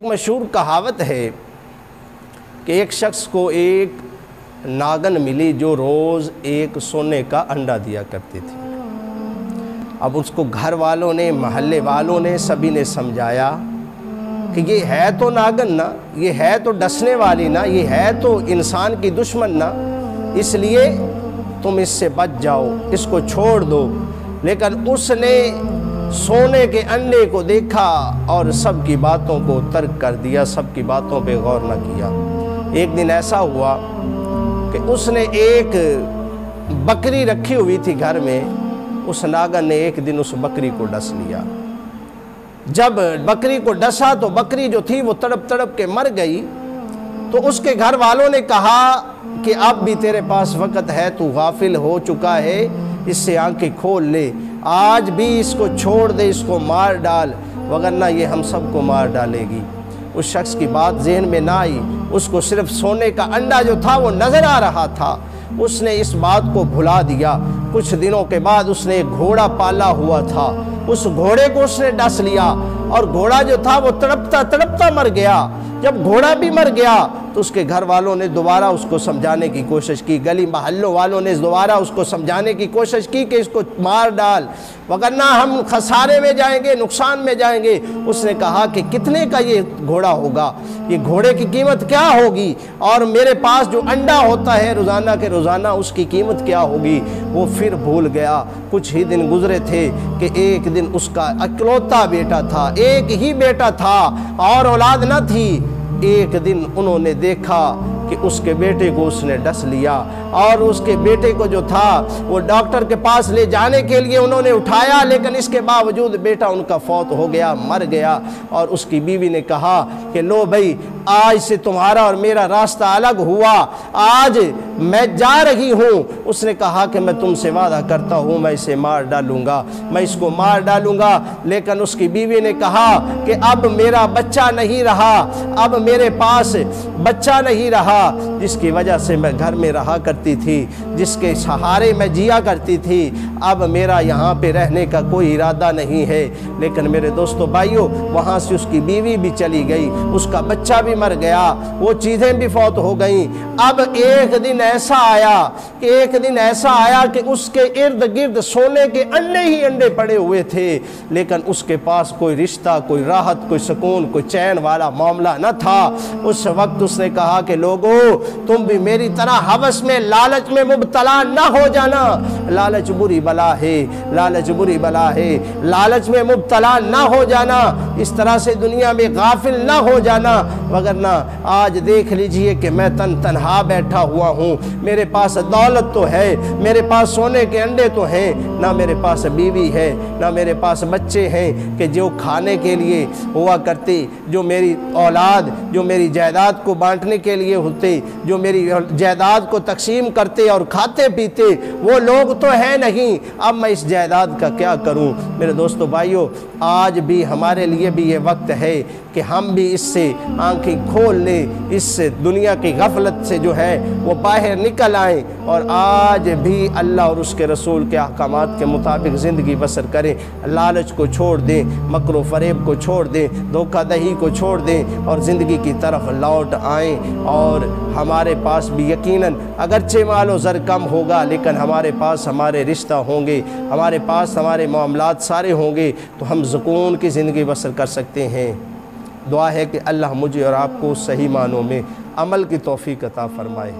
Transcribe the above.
مشہور کہاوت ہے کہ ایک شخص کو ایک ناگن ملی جو روز ایک سونے کا انڈا دیا کرتی تھی۔ اب اس کو گھر والوں نے، محلے والوں نے، سبھی نے سمجھایا کہ یہ ہے تو ناگن نا، یہ ہے تو ڈسنے والی نا، یہ ہے تو انسان کی دشمن نا، اس لیے تم اس سے بچ جاؤ، اس کو چھوڑ دو۔ لیکن اس نے سونے کے انڈے کو دیکھا اور سب کی باتوں کو ترک کر دیا، سب کی باتوں پہ غور نہ کیا۔ ایک دن ایسا ہوا کہ اس نے ایک بکری رکھی ہوئی تھی گھر میں، اس ناگن نے ایک دن اس بکری کو ڈس لیا۔ جب بکری کو ڈسا تو بکری جو تھی وہ تڑپ تڑپ کے مر گئی۔ تو اس کے گھر والوں نے کہا کہ اب بھی تیرے پاس وقت ہے، تو غافل ہو چکا ہے، اس سے آنکھیں کھول لے، آج بھی اس کو چھوڑ دے، اس کو مار ڈال، وگرنہ یہ ہم سب کو مار ڈالے گی۔ اس شخص کی بات ذہن میں نہ آئی، اس کو صرف سونے کا انڈا جو تھا وہ نظر آ رہا تھا، اس نے اس بات کو بھلا دیا۔ کچھ دنوں کے بعد اس نے ایک گھوڑا پالا ہوا تھا، اس گھوڑے کو اس نے ڈس لیا اور گھوڑا جو تھا وہ تڑپتا تڑپتا مر گیا۔ جب گھوڑا بھی مر گیا تو اس کے گھر والوں نے دوبارہ اس کو سمجھانے کی کوشش کی، گلی محلوں والوں نے دوبارہ اس کو سمجھانے کی کوشش کی کہ اس کو مار ڈال، وگرنہ ہم خسارے میں جائیں گے، نقصان میں جائیں گے۔ اس نے کہا کہ کتنے کا یہ گھوڑا ہوگا، یہ گھوڑے کی قیمت کیا ہوگی، اور میرے پاس جو انڈا ہوتا ہے روزانہ کے روزانہ اس کی قیمت کیا ہوگی۔ وہ پھر بھول گیا۔ کچھ ہی دن گزرے تھے کہ ایک دن اس کا اکلوتا بیٹا تھا، ایک ہی بیٹا تھا اور اولاد نہ تھی۔ ایک دن انہوں نے دیکھا کہ اس کے بیٹے کو اس نے ڈس لیا، اور اس کے بیٹے کو جو تھا وہ ڈاکٹر کے پاس لے جانے کے لیے انہوں نے اٹھایا، لیکن اس کے باوجود بیٹا ان کا فوت ہو گیا، مر گیا۔ اور اس کی بیوی نے کہا کہ لو بھائی، آج سے تمہارا اور میرا راستہ الگ ہوا، آج میں جا رہی ہوں۔ اس نے کہا کہ میں تم سے وعدہ کرتا ہوں میں اسے مار ڈالوں گا، میں اس کو مار ڈالوں گا۔ لیکن اس کی بیوی نے کہا کہ اب میرا بچہ نہیں رہا، اب میرے پاس بچہ نہیں رہا، جس کی وجہ سے میں گھر میں رہا کرتی تھی، جس کے سہارے میں جیا کرتی تھی، اب میرا یہاں پہ رہنے کا کوئی ارادہ نہیں ہے۔ لیکن میرے دوستو بھائیو، وہاں سے اس کی بیوی بھی چلی گئی، اس کا بچہ بھی مر گیا، وہ چیزیں بھی فوت ہو گئیں۔ اب ایک دن ایسا آیا کہ اس کے ارد گرد سونے کے انڈے ہی انڈے پڑے ہوئے تھے، لیکن اس کے پاس کوئی رشتہ، کوئی راحت، کوئی سکون، کوئی چین والا معاملہ نہ تھا۔ اس وقت اس نے کہا کہ لوگو، تم بھی میری طرح ہوس میں، لالچ میں مبتلا نہ ہو جانا، لالچ بری بلا ہے، لالچ بری بلا ہے، لالچ میں مبتلا نہ ہو جانا، اس طرح سے دنیا میں غافل نہ ہو جانا، وگرنہ آج دیکھ لیجئے کہ میں تنہا بیٹھا ہوا ہوں، میرے پاس دولت تو ہے، میرے پاس سونے کے انڈے تو ہیں، نہ میرے پاس بیوی ہے، نہ میرے پاس بچے ہیں کہ جو کھانے کے لیے ہوا کرتے، جو میری اولاد، جو میری جائیداد کو بانٹنے کے لیے ہوتے، جو میری جائیداد کو تقسیم کرتے اور کھاتے پیتے، وہ لوگ تو ہیں نہیں۔ اب میں اس جائیداد کا کیا کروں؟ میرے دوستو بھائیو، آج بھی ہمارے لیے بھی یہ وقت ہے کہ ہم بھی اس سے آنکھیں کھول لیں، اس سے دنیا کی غفلت سے جو ہے وہ باہر نکل آئیں، اور آج بھی اللہ اور اس کے رسول کے احکامات کے مطابق زندگی بسر کریں، لالچ کو چھوڑ دیں، مکر و فریب کو چھوڑ دیں، دھوکہ دہی کو چھوڑ دیں، اور زندگی کی طرف لوٹ آئیں۔ اور ہمارے پاس بھی یقیناً اگرچہ مال و زر کم ہوگا، لیکن ہمارے پاس ہمارے رشتہ ہوں گے، ہمارے پاس ہمارے معاملات سارے ہوں گے، تو ہم سکون کی زندگی بسر کر سکتے ہیں۔ دعا ہے کہ اللہ مجھے اور آپ کو صحیح معنوں میں عمل کی توفیق عطا فرمائے۔